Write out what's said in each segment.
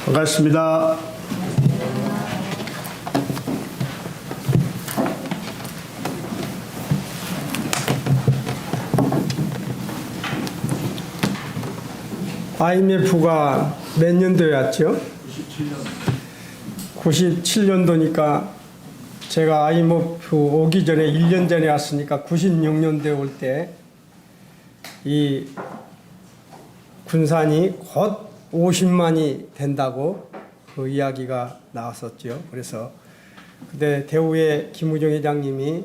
반갑습니다. IMF가 몇 년도였죠? 97년도니까 제가 IMF 오기 전에 1년 전에 왔으니까 96년도에 올 때 이 군산이 곧 50만이 된다고 그 이야기가 나왔었죠. 그래서 그때 대우의 김우정 회장님이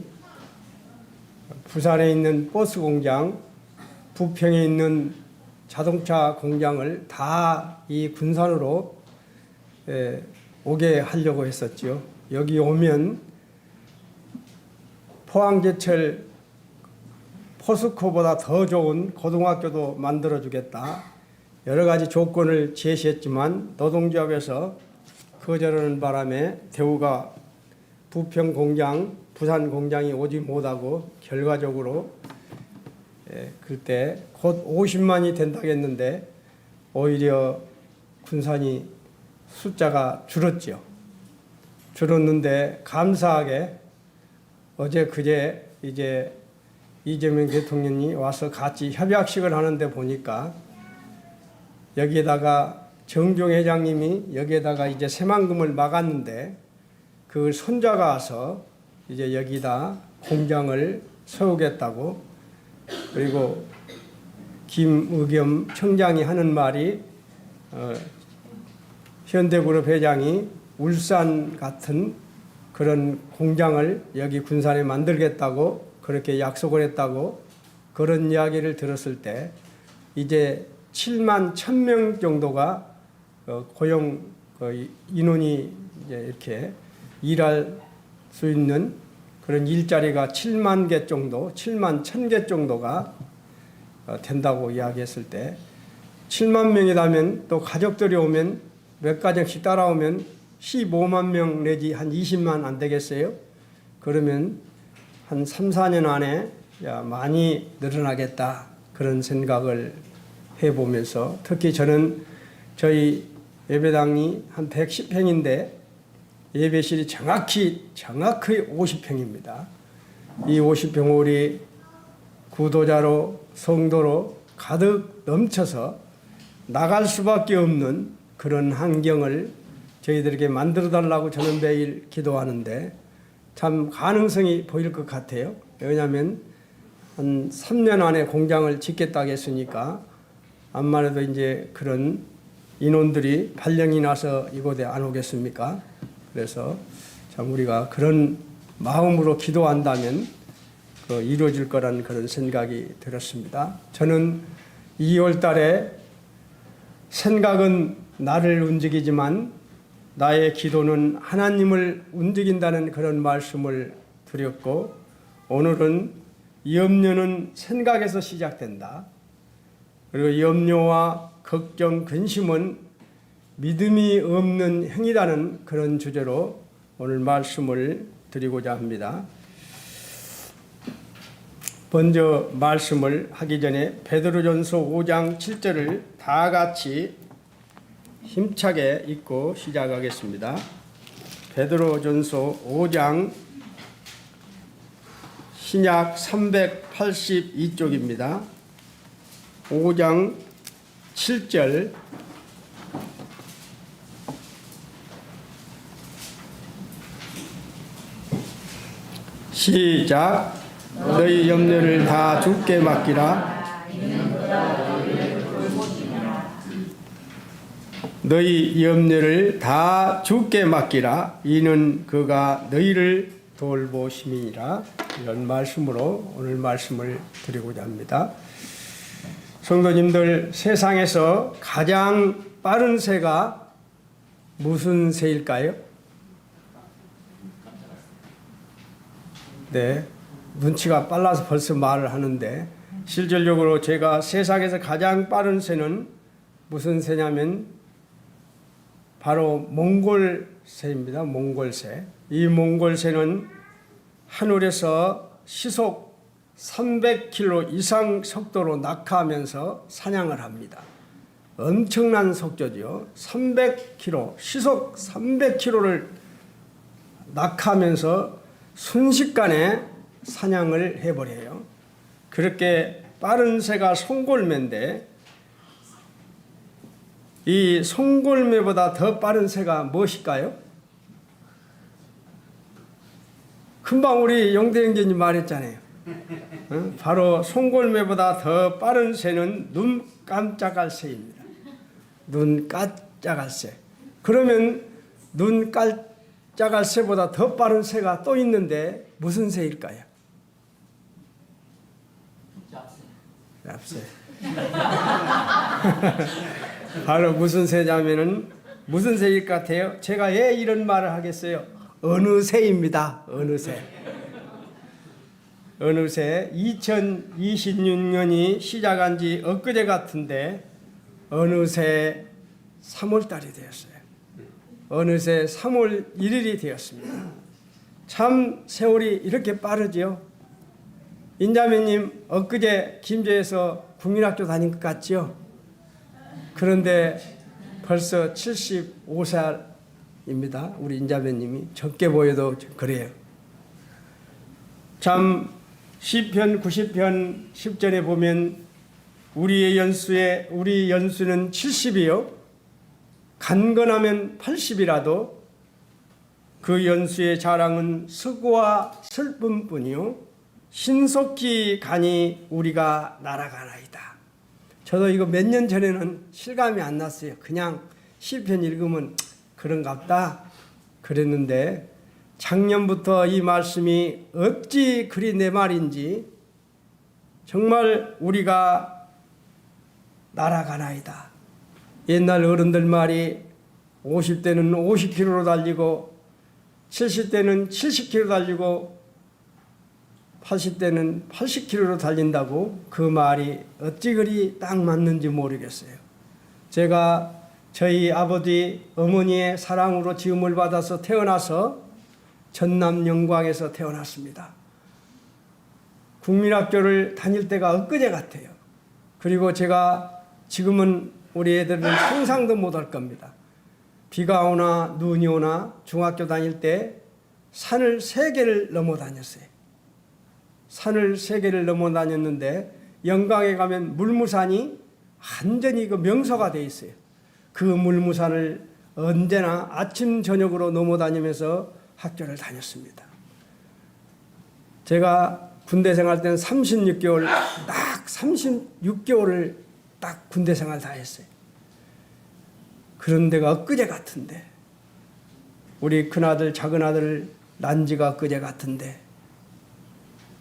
부산에 있는 버스 공장, 부평에 있는 자동차 공장을 다 이 군산으로 오게 하려고 했었죠. 여기 오면 포항제철 포스코보다 더 좋은 고등학교도 만들어주겠다. 여러 가지 조건을 제시했지만 노동조합에서 거절하는 바람에 대우가 부평 공장, 부산 공장이 오지 못하고 결과적으로 그때 곧 50만이 된다고 했는데 오히려 군산이 숫자가 줄었죠. 줄었는데 감사하게 어제 그제 이제 이재명 대통령이 와서 같이 협약식을 하는데 보니까 여기에다가 정종 회장님이 여기에다가 이제 새만금을 막았는데 그 손자가 와서 이제 여기다 공장을 세우겠다고, 그리고 김의겸 청장이 하는 말이 현대그룹 회장이 울산 같은 그런 공장을 여기 군산에 만들겠다고 그렇게 약속을 했다고, 그런 이야기를 들었을 때 이제 7만 1,000명 정도가 고용 인원이 이제 이렇게 일할 수 있는 그런 일자리가 7만 개 정도, 7만 1,000개 정도가 된다고 이야기했을 때 7만 명이라면 또 가족들이 오면 몇 가정씩 따라오면 15만 명 내지 한 20만 안 되겠어요? 그러면 한 3, 4년 안에 많이 늘어나겠다 그런 생각을 해보면서, 특히 저는 저희 예배당이 한 110평인데 예배실이 정확히 50평입니다. 이 50평홀이 구도자로 성도로 가득 넘쳐서 나갈 수밖에 없는 그런 환경을 저희들에게 만들어 달라고 저는 매일 기도하는데 참 가능성이 보일 것 같아요. 왜냐하면 한 3년 안에 공장을 짓겠다고 했으니까 암만 해도 이제 그런 인원들이 발령이 나서 이곳에 안 오겠습니까? 그래서 참 우리가 그런 마음으로 기도한다면 이루어질 거라는 그런 생각이 들었습니다. 저는 2월 달에 생각은 나를 움직이지만 나의 기도는 하나님을 움직인다는 그런 말씀을 드렸고, 오늘은 염려는 생각에서 시작된다. 그리고 염려와 걱정, 근심은 믿음이 없는 행위라는 그런 주제로 오늘 말씀을 드리고자 합니다. 먼저 말씀을 하기 전에 베드로전서 5장 7절을 다 같이 힘차게 읽고 시작하겠습니다. 베드로전서 5장 신약 382쪽입니다. 5장 7절 시작. 너희 염려를 다 주께 맡기라. 너희 염려를 다 주께 맡기라. 이는 그가 너희를 돌보심이니라. 이런 말씀으로 오늘 말씀을 드리고자 합니다. 성도님들, 세상에서 가장 빠른 새가 무슨 새일까요? 네, 눈치가 빨라서 벌써 말을 하는데, 실질적으로 제가 세상에서 가장 빠른 새는 무슨 새냐면 바로 몽골새입니다. 몽골새. 이 몽골새는 하늘에서 시속 300km 이상 속도로 낙하하면서 사냥을 합니다. 엄청난 속도죠. 300km, 시속 300km를 낙하하면서 순식간에 사냥을 해버려요. 그렇게 빠른 새가 송골매인데 이 송골매보다 더 빠른 새가 무엇일까요? 금방 우리 용대형제님 말했잖아요. 바로 송골매보다 더 빠른 새는 눈 깜짝할 새입니다. 눈 깜짝할 새. 그러면 눈 깜짝할 새보다 더 빠른 새가 또 있는데 무슨 새일까요? 납새. 바로 무슨 새냐면은 무슨 새일 것 같아요? 제가 왜 이런 말을 하겠어요? 어느 새입니다. 어느 새. 어느새 2026년이 시작한 지 엊그제 같은데 어느새 3월달이 되었어요. 어느새 3월 1일이 되었습니다. 참 세월이 이렇게 빠르지요. 인자매님 엊그제 김제에서 국민학교 다닌 것 같지요. 그런데 벌써 75살입니다. 우리 인자매님이 적게 보여도 그래요. 참 시편 90편 10절에 보면 우리 연수는 70이요. 간건하면 80이라도 그 연수의 자랑은 수고와 슬픔뿐이요. 신속히 가니 우리가 날아가나이다. 저도 이거 몇 년 전에는 실감이 안 났어요. 그냥 시편 읽으면 그런갑다 그랬는데 작년부터 이 말씀이 어찌 그리 내 말인지 정말 우리가 날아가나이다. 옛날 어른들 말이 50대는 50km로 달리고 70대는 70km 달리고 80대는 80km로 달린다고 그 말이 어찌 그리 딱 맞는지 모르겠어요. 제가 저희 아버지 어머니의 사랑으로 지음을 받아서 태어나서 전남 영광에서 태어났습니다. 국민학교를 다닐 때가 엊그제 같아요. 그리고 제가 지금은 우리 애들은 상상도 못할 겁니다. 비가 오나 눈이 오나 중학교 다닐 때 산을 3개를 넘어 다녔어요. 산을 3개를 넘어 다녔는데 영광에 가면 물무산이 완전히 그 명소가 돼 있어요. 그 물무산을 언제나 아침 저녁으로 넘어 다니면서 학교를 다녔습니다. 제가 군대 생활 때는 36개월, 딱 36개월을 딱 군대 생활 다 했어요. 그런 데가 엊그제 같은데 우리 큰아들 작은아들 난 지가 엊그제 같은데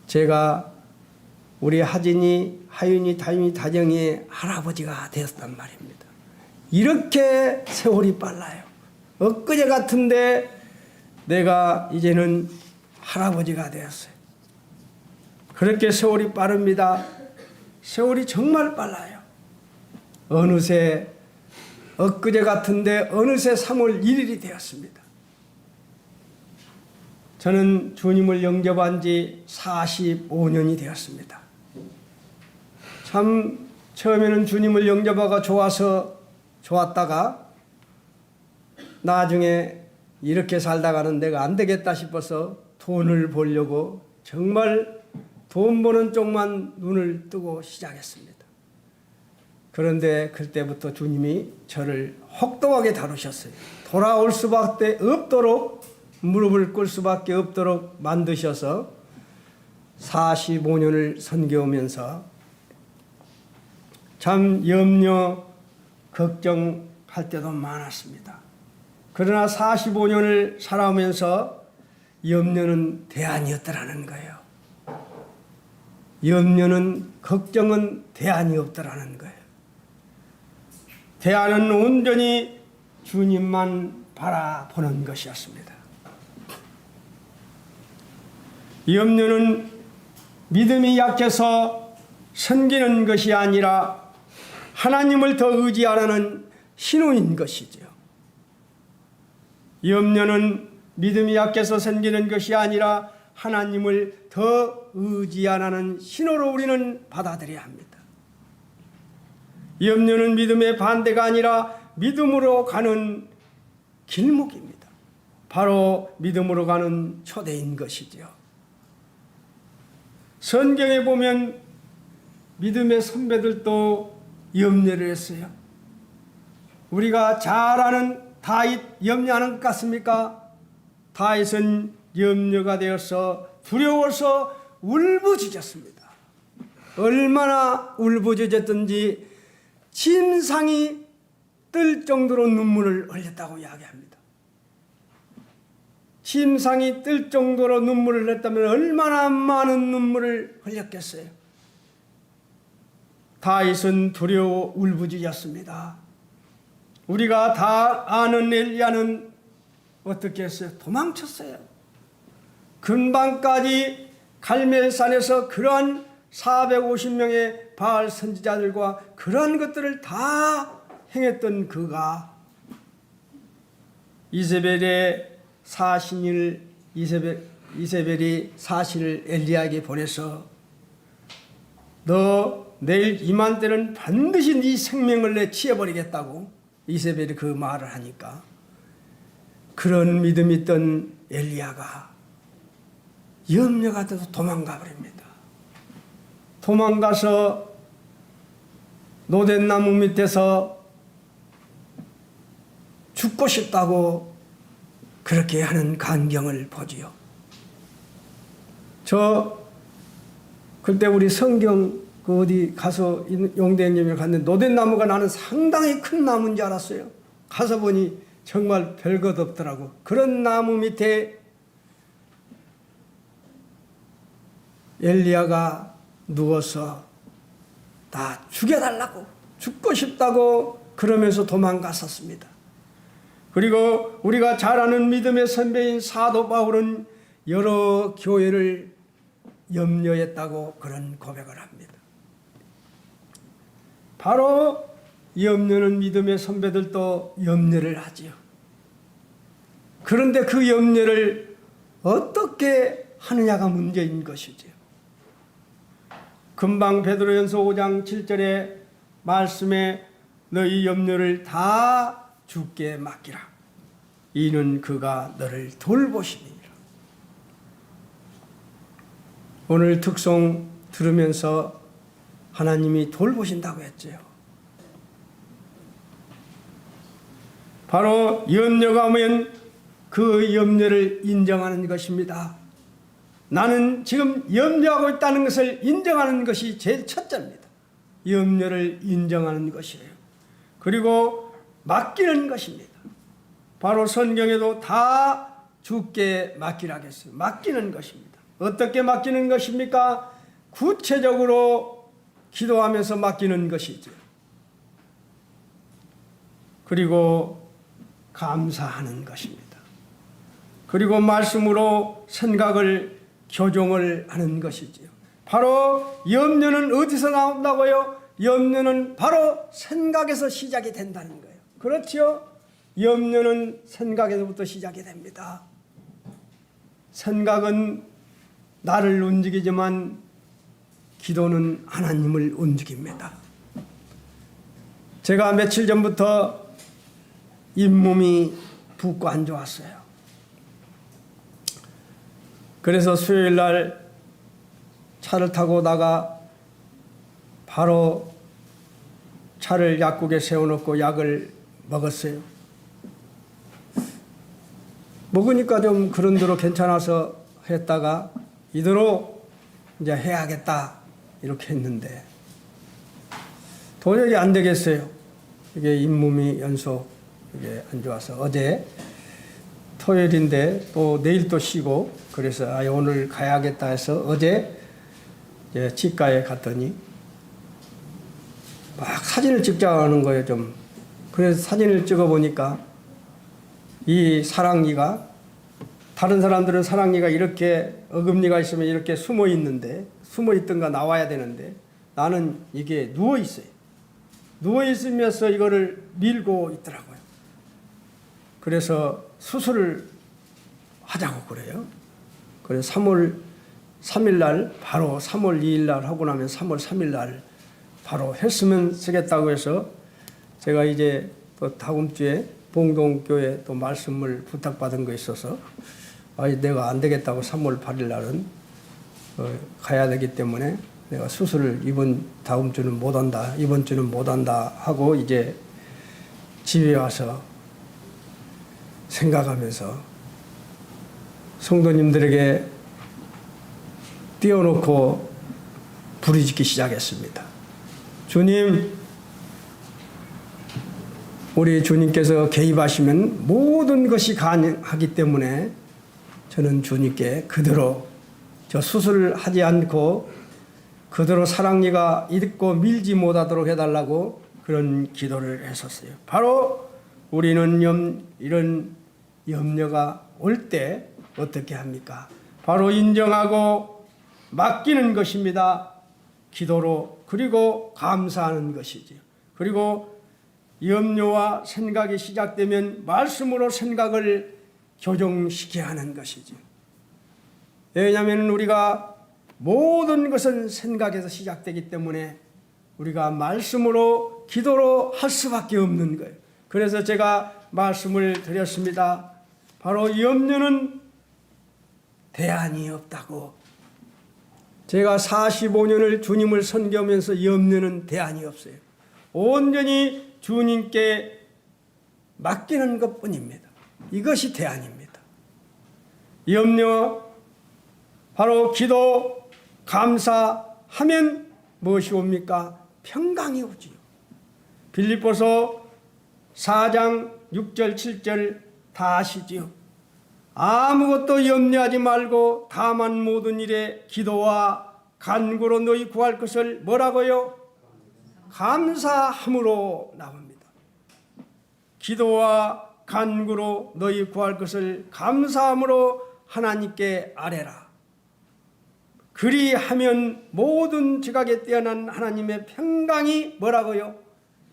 제가 우리 하진이 하윤이 다윤이 다정이의 할아버지가 되었단 말입니다. 이렇게 세월이 빨라요. 엊그제 같은데 내가 이제는 할아버지가 되었어요. 그렇게 세월이 빠릅니다. 세월이 정말 빨라요. 어느새 엊그제 같은데 어느새 3월 1일이 되었습니다. 저는 주님을 영접한 지 45년이 되었습니다. 참 처음에는 주님을 영접하고 좋았다가 나중에 이렇게 살다가는 내가 안 되겠다 싶어서 돈을 벌려고 정말 돈 버는 쪽만 눈을 뜨고 시작했습니다. 그런데 그때부터 주님이 저를 혹독하게 다루셨어요. 돌아올 수밖에 없도록 무릎을 꿇을 수밖에 없도록 만드셔서 45년을 선교하면서 참 염려, 걱정할 때도 많았습니다. 그러나 45년을 살아오면서 염려는 대안이었더라는 거예요. 염려는, 걱정은 대안이 없더라는 거예요. 대안은 온전히 주님만 바라보는 것이었습니다. 염려는 믿음이 약해서 섬기는 것이 아니라 하나님을 더 의지하라는 신호인 것이죠. 염려는 믿음이 약해서 섬기는 것이 아니라 하나님을 더 의지하라는 신호로 우리는 받아들여야 합니다. 염려는 믿음의 반대가 아니라 믿음으로 가는 길목입니다. 바로 믿음으로 가는 초대인 것이죠. 성경에 보면 믿음의 선배들도 염려를 했어요. 우리가 잘 아는 다윗 염려하는 것 같습니까? 다윗은 염려가 되어서 두려워서 울부짖었습니다. 얼마나 울부짖었든지 침상이 뜰 정도로 눈물을 흘렸다고 이야기합니다. 침상이 뜰 정도로 눈물을 흘렸다면 얼마나 많은 눈물을 흘렸겠어요. 다윗은 두려워 울부짖었습니다. 우리가 다 아는 엘리야는 어떻게 했어요? 도망쳤어요. 근방까지 갈멜산에서 그러한 450명의 바알 선지자들과 그러한 것들을 다 행했던 그가 이세벨이 사신을 엘리야에게 보내서 너 내일 이맘때는 반드시 네 생명을 내치어버리겠다고 이세벨이 그 말을 하니까 그런 믿음이 있던 엘리야가 염려가 돼서 도망가 버립니다. 도망가서 노덴나무 밑에서 죽고 싶다고 그렇게 하는 광경을 보지요. 그때 우리 성경 어디 가서 용대님을 갔는데 노덴나무가 나는 상당히 큰 나무인 줄 알았어요. 가서 보니 정말 별것 없더라고. 그런 나무 밑에 엘리야가 누워서 다 죽여달라고, 죽고 싶다고 그러면서 도망갔었습니다. 그리고 우리가 잘 아는 믿음의 선배인 사도 바울은 여러 교회를 염려했다고 그런 고백을 합니다. 바로 염려는 믿음의 선배들도 염려를 하지요. 그런데 그 염려를 어떻게 하느냐가 문제인 것이지요. 금방 베드로전서 5장 7절의 말씀에 너희 염려를 다 주께 맡기라. 이는 그가 너를 돌보시니라. 오늘 특송 들으면서 하나님이 돌보신다고 했죠. 바로 염려가 오면 그 염려를 인정하는 것입니다. 나는 지금 염려하고 있다는 것을 인정하는 것이 제일 첫째입니다. 염려를 인정하는 것이에요. 그리고 맡기는 것입니다. 바로 성경에도 다 주께 맡기라고 했어요. 맡기는 것입니다. 어떻게 맡기는 것입니까? 구체적으로 기도하면서 맡기는 것이죠. 그리고 감사하는 것입니다. 그리고 말씀으로 생각을 교정을 하는 것이지요. 바로 염려는 어디서 나온다고요? 염려는 바로 생각에서 시작이 된다는 거예요. 그렇죠? 염려는 생각에서부터 시작이 됩니다. 생각은 나를 움직이지만 기도는 하나님을 움직입니다. 제가 며칠 전부터 잇몸이 붓고 안 좋았어요. 그래서 수요일 날 차를 타고 나가 바로 차를 약국에 세워놓고 약을 먹었어요. 먹으니까 좀 그런대로 괜찮아서 했다가 이대로 이제 해야겠다 이렇게 했는데 도저히 안 되겠어요. 이게 잇몸이 연속 이게 안 좋아서 어제 토요일인데 또 내일 또 쉬고 그래서 오늘 가야겠다 해서 어제 치과에 갔더니 막 사진을 찍자는 거예요. 좀 그래서 사진을 찍어 보니까 이 사랑니가 다른 사람들은 사랑니가 이렇게 어금니가 있으면 이렇게 숨어 있는데 숨어 있던가 나와야 되는데 나는 이게 누워 있어요. 누워 있으면서 이거를 밀고 있더라고요. 그래서 수술을 하자고 그래요. 그래서 3월 3일 날 바로 3월 2일 날 하고 나면 3월 3일 날 바로 했으면 쓰겠다고 해서 제가 이제 또 다음 주에 봉동교회 또 말씀을 부탁받은 거 있어서 내가 안 되겠다고 3월 8일 날은 가야 되기 때문에 내가 수술을 다음 주는 못 한다, 이번 주는 못 한다 하고 이제 집에 와서 생각하면서 성도님들에게 띄워놓고 부르짖기 시작했습니다. 주님, 우리 주님께서 개입하시면 모든 것이 가능하기 때문에 저는 주님께 그대로 저 수술을 하지 않고 그대로 사랑니가 있고 밀지 못하도록 해달라고 그런 기도를 했었어요. 바로 우리는 이런 염려가 올 때 어떻게 합니까? 바로 인정하고 맡기는 것입니다. 기도로. 그리고 감사하는 것이지요. 그리고 염려와 생각이 시작되면 말씀으로 생각을 교정시켜야 하는 것이지요. 왜냐하면 우리가 모든 것은 생각에서 시작되기 때문에 우리가 말씀으로 기도로 할 수밖에 없는 거예요. 그래서 제가 말씀을 드렸습니다. 바로 염려는 대안이 없다고. 제가 45년을 주님을 섬기면서 염려는 대안이 없어요. 온전히 주님께 맡기는 것뿐입니다. 이것이 대안입니다. 염려, 바로 기도, 감사하면 무엇이 옵니까? 평강이 오지요. 빌립보서 4장 6절 7절 다 아시지요. 아무것도 염려하지 말고 다만 모든 일에 기도와 간구로 너희 구할 것을 뭐라고요? 감사함으로 나옵니다. 기도와 간구로 너희 구할 것을 감사함으로 하나님께 아뢰라. 그리하면 모든 지각에 뛰어난 하나님의 평강이 뭐라고요?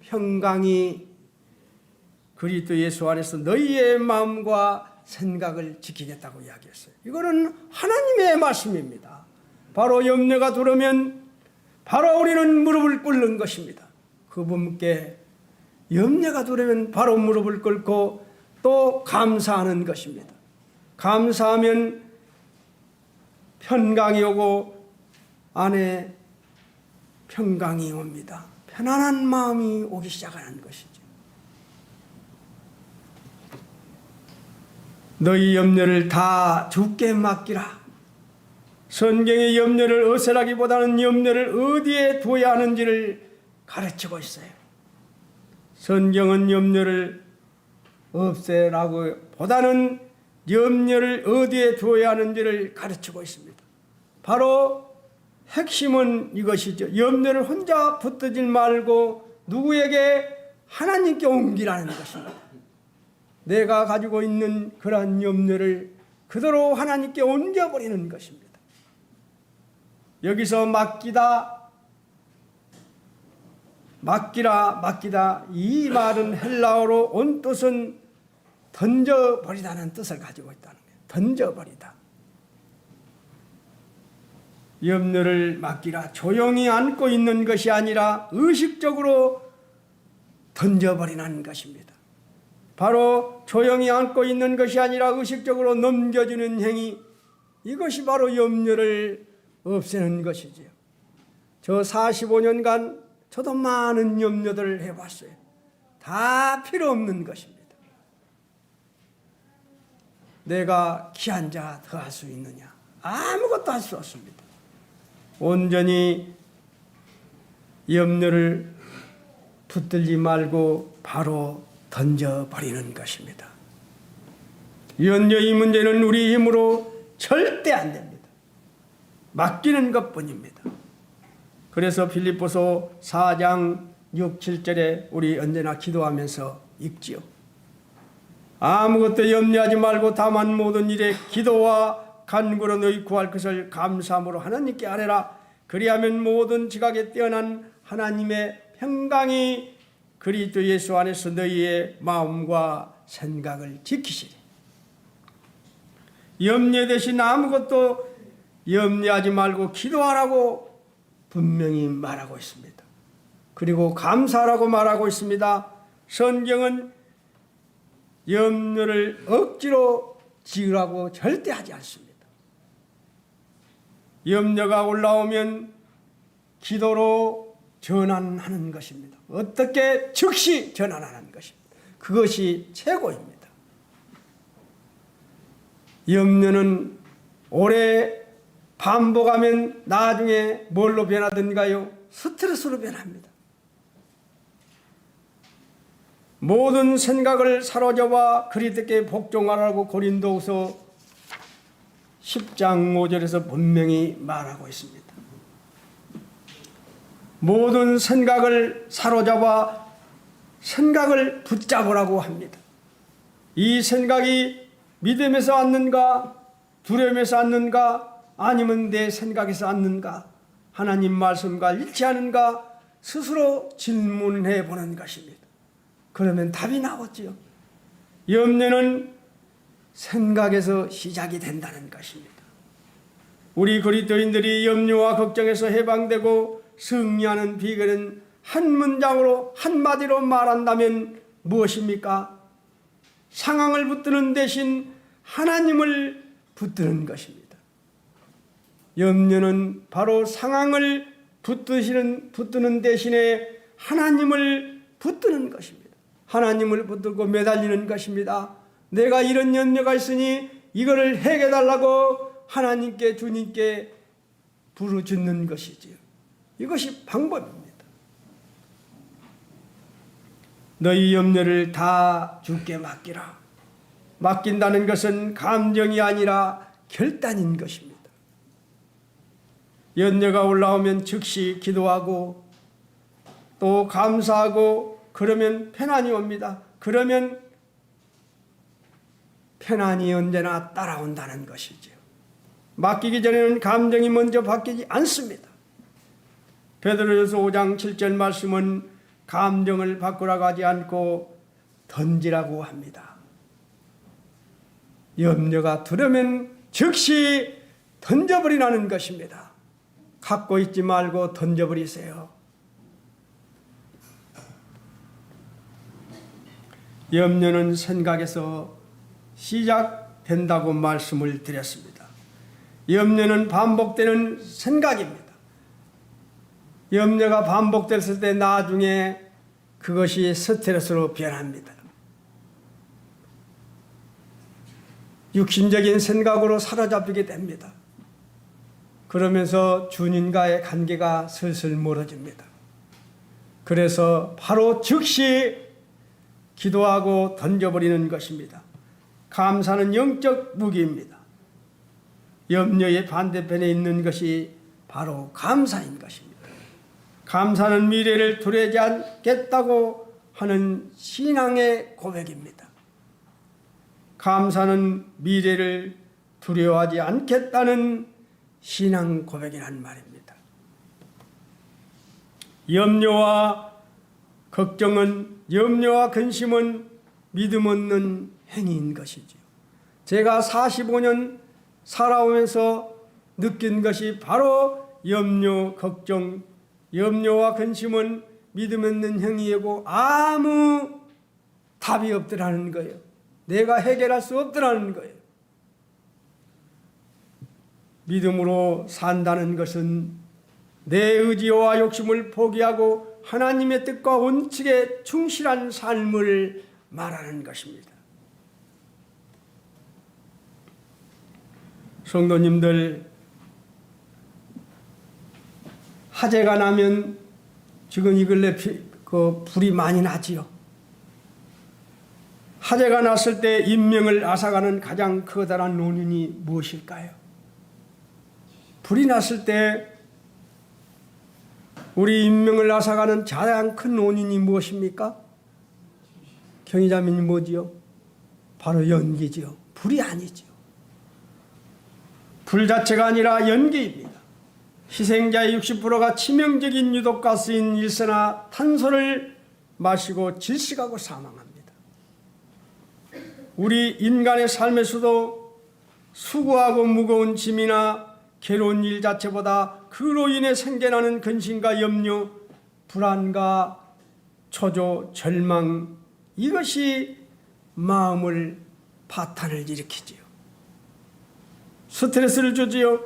평강이 그리스도 예수 안에서 너희의 마음과 생각을 지키겠다고 이야기했어요. 이거는 하나님의 말씀입니다. 바로 염려가 들어오면 바로 우리는 무릎을 꿇는 것입니다. 그분께 염려가 들어오면 바로 무릎을 꿇고 또 감사하는 것입니다. 감사하면 평강이 오고 안에 평강이 옵니다. 편안한 마음이 오기 시작하는 것이죠. 너희 염려를 다 주께 맡기라. 성경의 염려를 어설하기보다는 염려를 어디에 둬야 하는지를 가르치고 있어요. 성경은 염려를 없애라고 보다는 염려를 어디에 두어야 하는지를 가르치고 있습니다. 바로 핵심은 이것이죠. 염려를 혼자 붙들지 말고 누구에게? 하나님께 옮기라는 것입니다. 내가 가지고 있는 그러한 염려를 그대로 하나님께 옮겨버리는 것입니다. 여기서 맡기다, 맡기라, 맡기다, 이 말은 헬라어로 온 뜻은 던져버리다는 뜻을 가지고 있다는 거예요. 던져버리다. 염려를 맡기라. 조용히 안고 있는 것이 아니라 의식적으로 던져버리는 것입니다. 바로 조용히 안고 있는 것이 아니라 의식적으로 넘겨주는 행위, 이것이 바로 염려를 없애는 것이지요. 저 45년간 저도 많은 염려들을 해봤어요. 다 필요 없는 것입니다. 내가 귀한 자 더 할 수 있느냐? 아무것도 할 수 없습니다. 온전히 염려를 붙들지 말고 바로 던져버리는 것입니다. 염려의 문제는 우리 힘으로 절대 안 됩니다. 맡기는 것뿐입니다. 그래서 빌립보서 4장 6, 7절에 우리 언제나 기도하면서 읽지요. 아무것도 염려하지 말고 다만 모든 일에 기도와 간구로 너희 구할 것을 감사함으로 하나님께 아뢰라. 그리하면 모든 지각에 뛰어난 하나님의 평강이 그리스도 예수 안에서 너희의 마음과 생각을 지키시리. 염려 대신 아무것도 염려하지 말고 기도하라고 분명히 말하고 있습니다. 그리고 감사라고 말하고 있습니다. 성경은 염려를 억지로 지으라고 절대 하지 않습니다. 염려가 올라오면 기도로 전환하는 것입니다. 어떻게 즉시 전환하는 것입니다. 그것이 최고입니다. 염려는 오래 반복하면 나중에 뭘로 변하던가요? 스트레스로 변합니다. 모든 생각을 사로잡아 그리스도께 복종하라고 고린도후서 10장 5절에서 분명히 말하고 있습니다. 모든 생각을 사로잡아 생각을 붙잡으라고 합니다. 이 생각이 믿음에서 왔는가, 두려움에서 왔는가, 아니면 내 생각에서 왔는가, 하나님 말씀과 일치하는가 스스로 질문해 보는 것입니다. 그러면 답이 나오지요. 염려는 생각에서 시작이 된다는 것입니다. 우리 그리스도인들이 염려와 걱정에서 해방되고 승리하는 비결은 한 문장으로 한마디로 말한다면 무엇입니까? 상황을 붙드는 대신 하나님을 붙드는 것입니다. 염려는 바로 상황을 붙드는 대신에 하나님을 붙드는 것입니다. 하나님을 붙들고 매달리는 것입니다. 내가 이런 염려가 있으니 이거를 해결해달라고 하나님께 주님께 부르짖는 것이지요. 이것이 방법입니다. 너희 염려를 다 주께 맡기라. 맡긴다는 것은 감정이 아니라 결단인 것입니다. 염려가 올라오면 즉시 기도하고 또 감사하고 그러면 편안이 옵니다. 그러면 편안이 언제나 따라온다는 것이죠. 맡기기 전에는 감정이 먼저 바뀌지 않습니다. 베드로전서 5장 7절 말씀은 감정을 바꾸라고 하지 않고 던지라고 합니다. 염려가 들으면 즉시 던져버리라는 것입니다. 갖고 있지 말고 던져버리세요. 염려는 생각에서 시작된다고 말씀을 드렸습니다. 염려는 반복되는 생각입니다. 염려가 반복됐을 때 나중에 그것이 스트레스로 변합니다. 육신적인 생각으로 사로잡히게 됩니다. 그러면서 주님과의 관계가 슬슬 멀어집니다. 그래서 바로 즉시 기도하고 던져버리는 것입니다. 감사는 영적 무기입니다. 염려의 반대편에 있는 것이 바로 감사인 것입니다. 감사는 미래를 두려워하지 않겠다고 하는 신앙의 고백입니다. 감사는 미래를 두려워하지 않겠다는 신앙 고백이란 말입니다. 염려와 걱정은, 염려와 근심은 믿음 없는 행위인 것이지요. 제가 45년 살아오면서 느낀 것이 바로 염려, 걱정, 염려와 근심은 믿음 없는 행위이고 아무 답이 없더라는 거예요. 내가 해결할 수 없더라는 거예요. 믿음으로 산다는 것은 내 의지와 욕심을 포기하고 하나님의 뜻과 원칙에 충실한 삶을 말하는 것입니다. 성도님들, 화재가 나면 지금 이 근래 불이 많이 나지요. 화재가 났을 때 인명을 앗아가는 가장 커다란 원인이 무엇일까요? 불이 났을 때 우리 인명을 앗아가는 가장 큰 원인이 무엇입니까? 경희자매님 뭐지요? 바로 연기지요. 불이 아니지요. 불 자체가 아니라 연기입니다. 희생자의 60%가 치명적인 유독가스인 일산화탄소를 마시고 질식하고 사망합니다. 우리 인간의 삶에서도 수고하고 무거운 짐이나 괴로운 일 자체보다 그로 인해 생겨나는 근심과 염려, 불안과 초조, 절망, 이것이 마음을 파탄을 일으키지요. 스트레스를 주지요.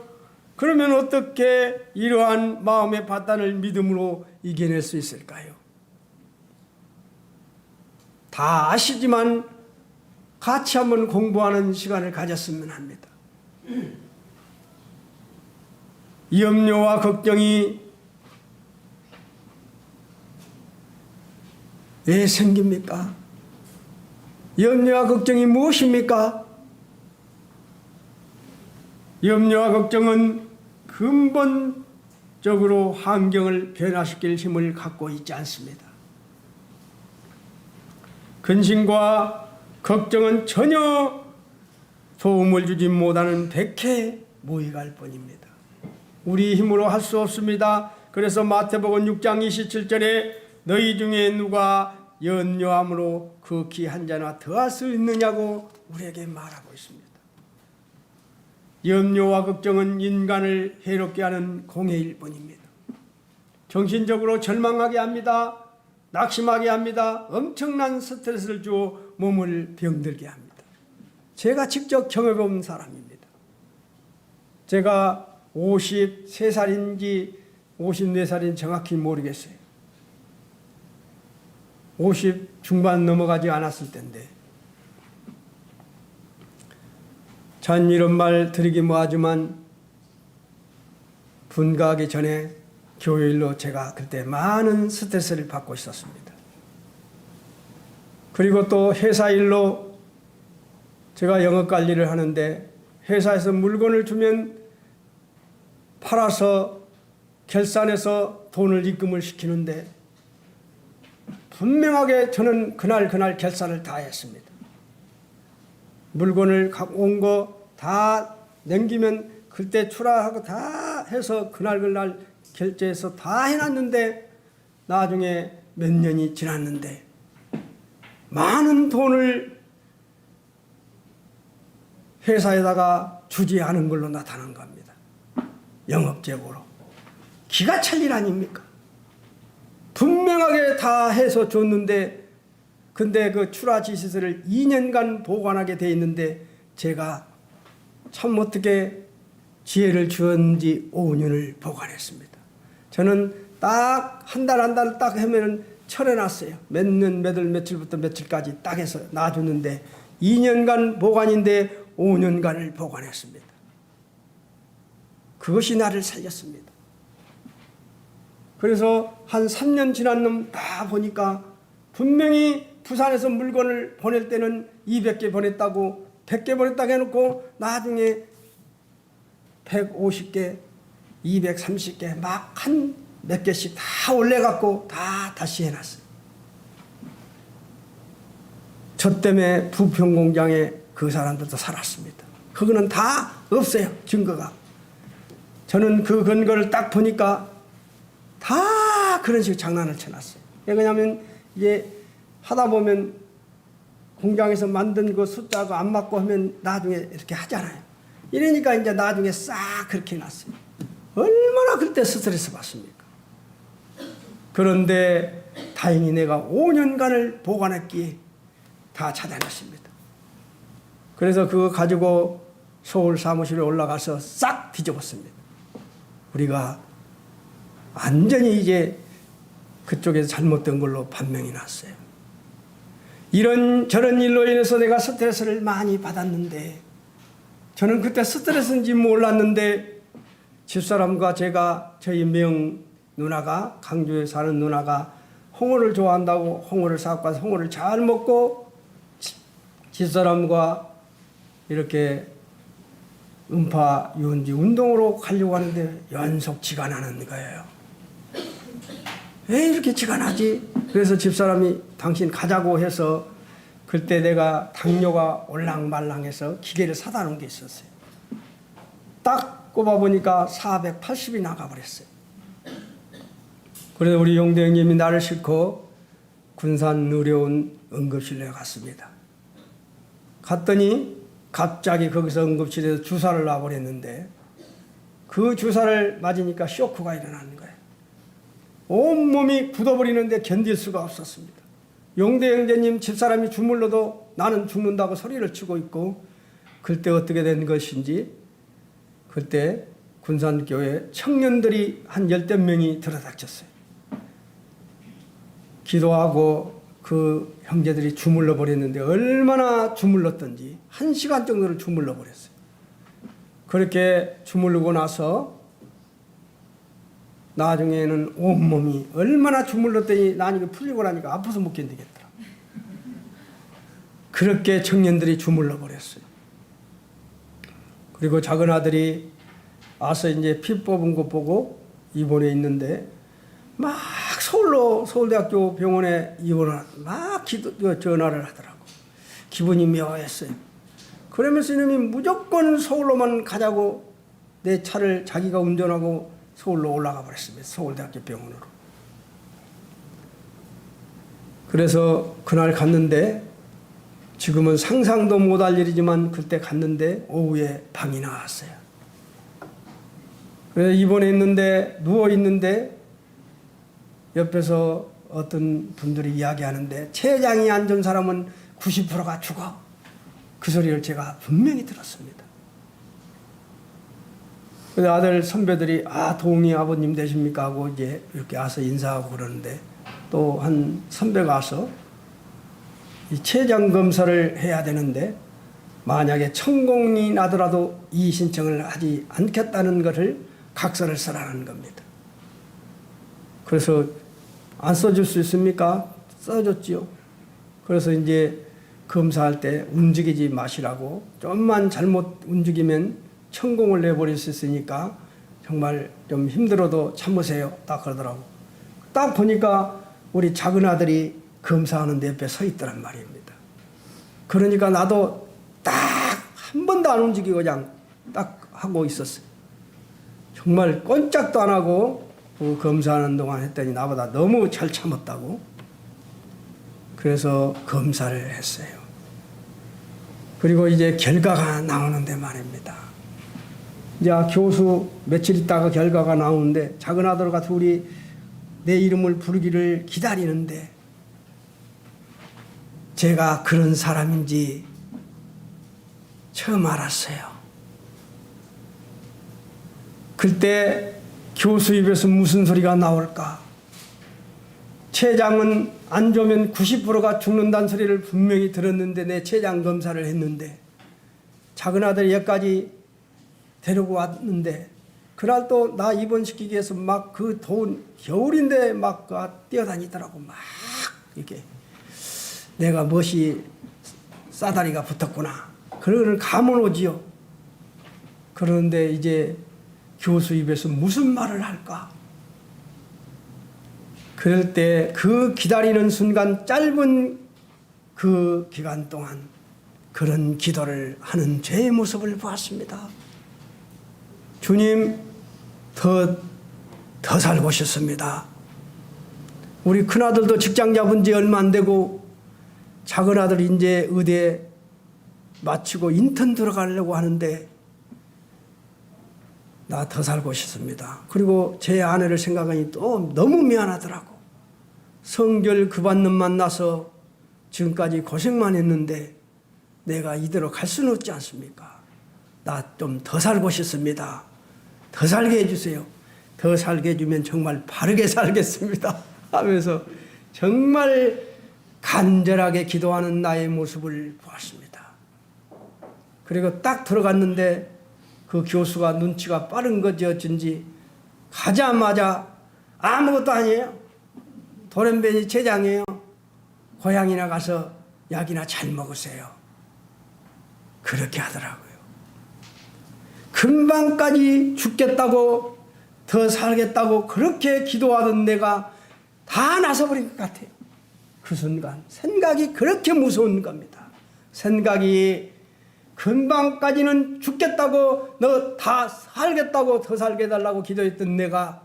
그러면 어떻게 이러한 마음의 파탄을 믿음으로 이겨낼 수 있을까요? 다 아시지만 같이 한번 공부하는 시간을 가졌으면 합니다. 염려와 걱정이 왜 생깁니까? 염려와 걱정이 무엇입니까? 염려와 걱정은 근본적으로 환경을 변화시킬 힘을 갖고 있지 않습니다. 근심과 걱정은 전혀 도움을 주지 못하는 백해 무익할 뿐입니다. 우리 힘으로 할 수 없습니다. 그래서 마태복음 6장 27절에 너희 중에 누가 염려함으로 그 기 한 자나 더할 수 있느냐고 우리에게 말하고 있습니다. 염려와 걱정은 인간을 해롭게 하는 공해일 뿐입니다. 정신적으로 절망하게 합니다. 낙심하게 합니다. 엄청난 스트레스를 주어 몸을 병들게 합니다. 제가 직접 경험해본 사람입니다. 제가 53살인지 54살인지 정확히 모르겠어요. 50 중반 넘어가지 않았을 때인데 전 이런 말 드리기 뭐하지만 분가하기 전에 교회일로 제가 그때 많은 스트레스를 받고 있었습니다. 그리고 또 회사 일로 제가 영업 관리를 하는데 회사에서 물건을 주면 팔아서 결산해서 돈을 입금을 시키는데 분명하게 저는 그날 결산을 다 했습니다. 물건을 갖고 온 거 다 남기면 그때 출하하고 다 해서 그날 결제해서 다 해놨는데 나중에 몇 년이 지났는데 많은 돈을 회사에다가 주지 않은 걸로 나타난 겁니다. 영업재고로. 기가 찰 일 아닙니까? 분명하게 다 해서 줬는데 근데 그 출하 지시서를 2년간 보관하게 돼 있는데 제가 참 어떻게 지혜를 주었는지 5년을 보관했습니다. 저는 딱 한 달 딱 하면은 철해놨어요. 몇 년, 몇 월, 며칠부터 며칠까지 딱 해서 놔줬는데 2년간 보관인데 5년간을 보관했습니다. 그것이 나를 살렸습니다. 그래서 한 3년 지난 놈 다 보니까 분명히 부산에서 물건을 보낼 때는 200개 보냈다고 100개 보냈다고 해놓고 나중에 150개, 230개 막 한 몇 개씩 다 올려갖고 다 다시 해놨어요. 저 때문에 부평공장에 그 사람들도 살았습니다. 그거는 다 없어요. 증거가. 저는 그 근거를 딱 보니까 다 그런 식으로 장난을 쳐놨어요. 왜냐하면 이게 하다 보면 공장에서 만든 그 숫자가 안 맞고 하면 나중에 이렇게 하잖아요. 이러니까 이제 나중에 싹 그렇게 해놨어요. 얼마나 그때 스트레스 받습니까? 그런데 다행히 내가 5년간을 보관했기에 다 찾아냈습니다. 그래서 그거 가지고 서울 사무실에 올라가서 싹 뒤집었습니다. 우리가 완전히 이제 그쪽에서 잘못된 걸로 판명이 났어요. 이런 저런 일로 인해서 내가 스트레스를 많이 받았는데 저는 그때 스트레스인지 몰랐는데 집사람과 제가 저희 명 누나가 강주에 사는 누나가 홍어를 좋아한다고 홍어를 사갖고 와서 홍어를 잘 먹고 집사람과 이렇게 음파 유원지 운동으로 가려고 하는데 연속 지가 나는 거예요. 왜 이렇게 지가 나지? 그래서 집사람이 당신 가자고 해서 그때 내가 당뇨가 올랑말랑해서 기계를 사다 놓은 게 있었어요. 딱 꼽아보니까 480이 나가버렸어요. 그래서 우리 용대 형님이 나를 싣고 군산 의료원 응급실에 갔습니다. 갔더니 갑자기 거기서 응급실에서 주사를 놔버렸는데 그 주사를 맞으니까 쇼크가 일어나는 거예요. 온몸이 굳어버리는데 견딜 수가 없었습니다. 용대 형제님 집사람이 주물러도 나는 죽는다고 소리를 치고 있고, 그때 어떻게 된 것인지, 그때 군산교회 청년들이 한 10여 명이 들어닥쳤어요. 기도하고 그 형제들이 주물러 버렸는데 얼마나 주물렀던지 1시간 정도를 주물러 버렸어요. 그렇게 주물르고 나서 나중에는 온몸이 얼마나 주물렀더니 나니까 풀리고 나니까 아파서 못 견디겠더라. 그렇게 청년들이 주물러 버렸어요. 그리고 작은 아들이 와서 이제 피 뽑은 거 보고 입원해 있는데 막 서울대학교 병원에 입원을 막 전화를 하더라고. 기분이 묘했어요. 그러면서 이놈이 무조건 서울로만 가자고 내 차를 자기가 운전하고 서울로 올라가 버렸습니다. 서울대학교 병원으로. 그래서 그날 갔는데 지금은 상상도 못할 일이지만 그때 갔는데 오후에 방이 나왔어요. 그래서 입원해 있는데 누워 있는데 옆에서 어떤 분들이 이야기하는데 췌장이 안 좋은 사람은 90%가 죽어. 그 소리를 제가 분명히 들었습니다. 그래서 아들 선배들이 도웅이 아버님 되십니까 하고 이제 이렇게 와서 인사하고 그러는데 또 한 선배가 와서 이 췌장 검사를 해야 되는데 만약에 천공이 나더라도 이 신청을 하지 않겠다는 것을 각서를 써라는 겁니다. 그래서 안 써줄 수 있습니까? 써줬지요. 그래서 이제 검사할 때 움직이지 마시라고, 좀만 잘못 움직이면 천공을 내버릴 수 있으니까 정말 좀 힘들어도 참으세요. 딱 그러더라고. 딱 보니까 우리 작은 아들이 검사하는 데 옆에 서 있더란 말입니다. 그러니까 나도 딱 한 번도 안 움직이고 그냥 딱 하고 있었어요. 정말 꼼짝도 안 하고 그 검사하는 동안 했더니 나보다 너무 잘 참았다고. 그래서 검사를 했어요. 그리고 이제 결과가 나오는데 말입니다. 이제 교수 며칠 있다가 결과가 나오는데 작은 아들과 둘이 내 이름을 부르기를 기다리는데 제가 그런 사람인지 처음 알았어요. 그때 교수 입에서 무슨 소리가 나올까? 췌장은 안 좋으면 90%가 죽는다는 소리를 분명히 들었는데 내 췌장 검사를 했는데 작은 아들 여기까지 데리고 왔는데 그날 또 나 입원시키기 위해서 막 그 더운 겨울인데 막 뛰어다니더라고. 막 이렇게 내가 멋이 싸다리가 붙었구나. 그런 감은 오지요. 그런데 이제 교수 입에서 무슨 말을 할까? 그럴 때 그 기다리는 순간 짧은 그 기간 동안 그런 기도를 하는 죄의 모습을 보았습니다. 주님, 더 살고 싶습니다. 우리 큰아들도 직장 잡은 지 얼마 안 되고 작은 아들 이제 의대 마치고 인턴 들어가려고 하는데 나 더 살고 싶습니다. 그리고 제 아내를 생각하니 또 너무 미안하더라고. 성결 그 받는 만나서 지금까지 고생만 했는데 내가 이대로 갈 수는 없지 않습니까? 나 좀 더 살고 싶습니다. 더 살게 해주세요. 더 살게 해주면 정말 바르게 살겠습니다. 하면서 정말 간절하게 기도하는 나의 모습을 보았습니다. 그리고 딱 들어갔는데 그 교수가 눈치가 빠른 건지 어쩐지 가자마자 아무것도 아니에요. 돌연변이 췌장이에요. 고향이나 가서 약이나 잘 먹으세요. 그렇게 하더라고요. 금방까지 죽겠다고 더 살겠다고 그렇게 기도하던 내가 다 나서버린 것 같아요. 그 순간 생각이 그렇게 무서운 겁니다. 생각이 금방까지는 죽겠다고 너 다 살겠다고 더 살게 해달라고 기도했던 내가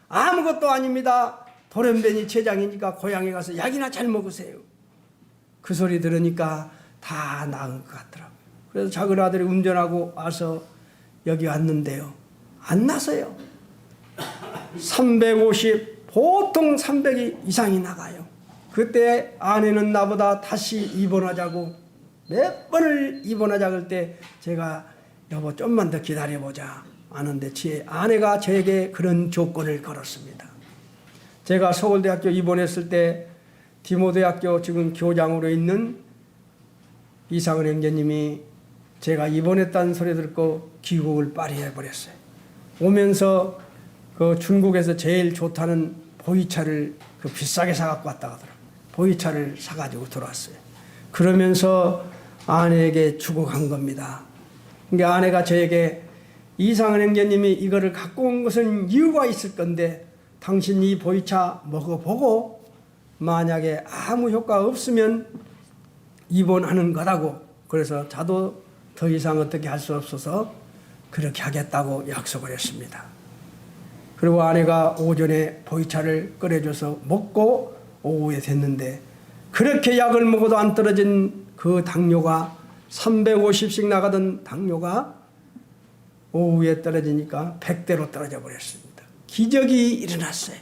아무것도 아닙니다. 돌연변이 췌장이니까 고향에 가서 약이나 잘 먹으세요. 그 소리 들으니까 다 나은 것 같더라고요. 그래서 작은 아들이 운전하고 와서 여기 왔는데요. 안 나서요. 350, 보통 300이 이상이 나가요. 그때 아내는 나보다 다시 입원하자고 몇 번을 입원하자 그럴 때 제가 여보 좀만 더 기다려보자 하는데 제 아내가 저에게 그런 조건을 걸었습니다. 제가 서울대학교 입원했을 때 디모대학교 지금 교장으로 있는 이상은 형제님이 제가 입원했다는 소리 듣고 귀국을 빨리 해버렸어요. 오면서 그 중국에서 제일 좋다는 보이차를 그 비싸게 사갖고 왔다 하더라고요. 보이차를 사가지고 들어왔어요. 그러면서 아내에게 주고 간 겁니다. 그러니까 아내가 저에게 이상은 형제님이 이거를 갖고 온 것은 이유가 있을 건데 당신 이 보이차 먹어보고 만약에 아무 효과 없으면 입원하는 거라고. 그래서 저도 더 이상 어떻게 할 수 없어서 그렇게 하겠다고 약속을 했습니다. 그리고 아내가 오전에 보이차를 끓여줘서 먹고 오후에 됐는데 그렇게 약을 먹어도 안 떨어진 그 당뇨가 350씩 나가던 당뇨가 오후에 떨어지니까 100대로 떨어져 버렸습니다. 기적이 일어났어요.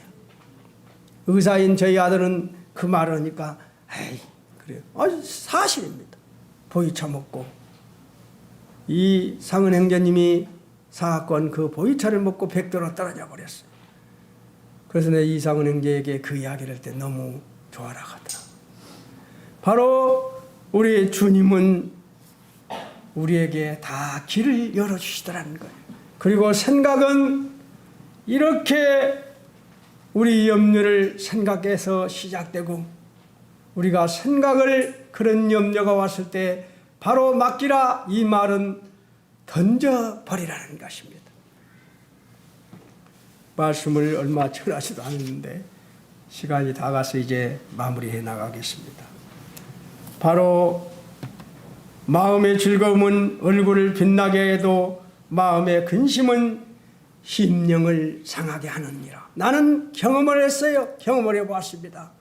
의사인 저희 아들은 그 말을 하니까 에이 그래요. 사실입니다. 보이차 먹고 이 상은 형제님이 사건 그 보이차를 먹고 100대로 떨어져 버렸어요. 그래서 내 이상은 형제에게 그 이야기를 할 때 너무 좋아라 하더라. 바로 우리 주님은 우리에게 다 길을 열어주시더라는 거예요. 그리고 생각은 이렇게 우리 염려를 생각해서 시작되고 우리가 생각을 그런 염려가 왔을 때 바로 맡기라 이 말은 던져버리라는 것입니다. 말씀을 얼마 전하지도 않았는데 시간이 다 가서 이제 마무리해 나가겠습니다. 바로 마음의 즐거움은 얼굴을 빛나게 해도 마음의 근심은 심령을 상하게 하느니라. 나는 경험을 했어요. 경험을 해보았습니다.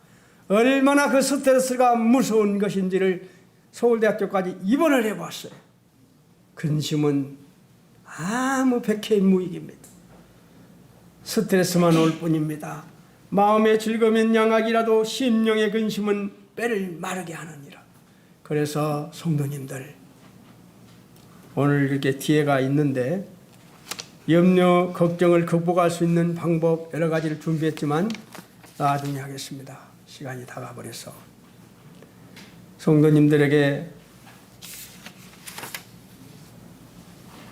얼마나 그 스트레스가 무서운 것인지를 서울대학교까지 입원을 해봤어요. 근심은 아무 백해 무익입니다. 스트레스만 올 뿐입니다. 마음의 즐거움은 양악이라도 심령의 근심은 뼈를 마르게 하느니라. 그래서 성도님들 오늘 이렇게 뒤에가 있는데 염려, 걱정을 극복할 수 있는 방법 여러 가지를 준비했지만 나중에 하겠습니다. 시간이 다 가버려서 성도님들에게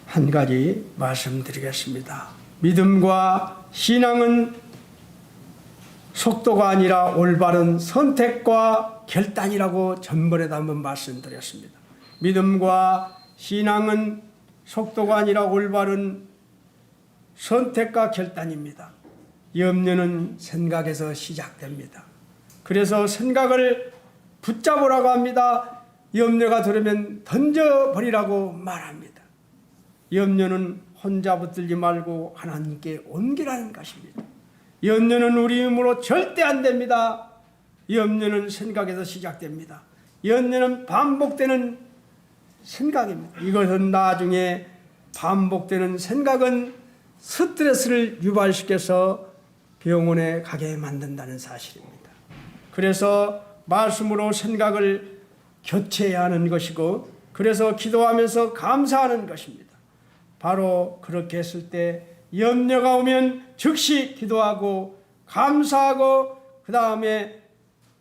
한 가지 말씀드리겠습니다. 믿음과 신앙은 속도가 아니라 올바른 선택과 결단이라고 전번에도 한번 말씀드렸습니다. 믿음과 신앙은 속도가 아니라 올바른 선택과 결단입니다. 염려는 생각에서 시작됩니다. 그래서 생각을 붙잡으라고 합니다. 염려가 들으면 던져버리라고 말합니다. 염려는 혼자 붙들지 말고 하나님께 옮기라는 것입니다. 염려는 우리 힘으로 절대 안 됩니다. 염려는 생각에서 시작됩니다. 염려는 반복되는 생각입니다. 이것은 나중에 반복되는 생각은 스트레스를 유발시켜서 병원에 가게 만든다는 사실입니다. 그래서 말씀으로 생각을 교체해야 하는 것이고 그래서 기도하면서 감사하는 것입니다. 바로 그렇게 했을 때 염려가 오면 즉시 기도하고 감사하고 그 다음에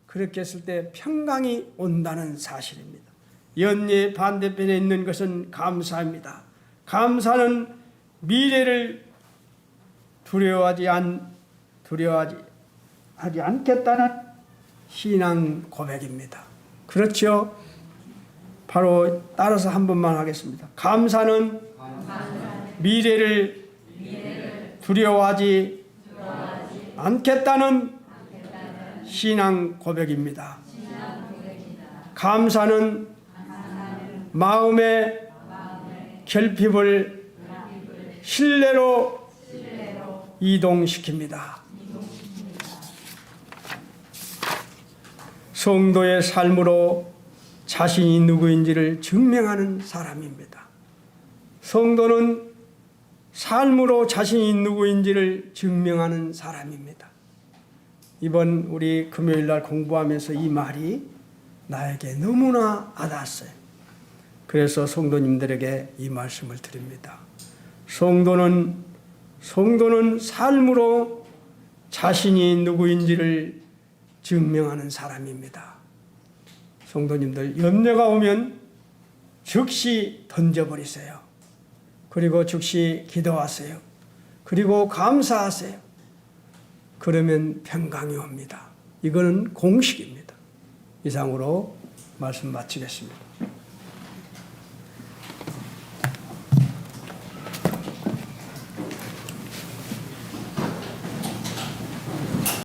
그렇게 했을 때 평강이 온다는 사실입니다. 염려의 반대편에 있는 것은 감사입니다. 감사는 미래를 두려워하지 않겠다는 신앙 고백입니다. 그렇죠? 바로 따라서 한 번만 하겠습니다. 감사는 미래를 두려워하지 않겠다는 신앙 고백입니다. 감사는 마음의 결핍을 신뢰로 이동시킵니다. 성도의 삶으로 자신이 누구인지를 증명하는 사람입니다. 성도는 삶으로 자신이 누구인지를 증명하는 사람입니다. 이번 우리 금요일 날 공부하면서 이 말이 나에게 너무나 와닿았어요. 그래서 성도님들에게 이 말씀을 드립니다. 성도는 삶으로 자신이 누구인지를 증명하는 사람입니다. 성도님들, 염려가 오면 즉시 던져버리세요. 그리고 즉시 기도하세요. 그리고 감사하세요. 그러면 평강이 옵니다. 이거는 공식입니다. 이상으로 말씀 마치겠습니다.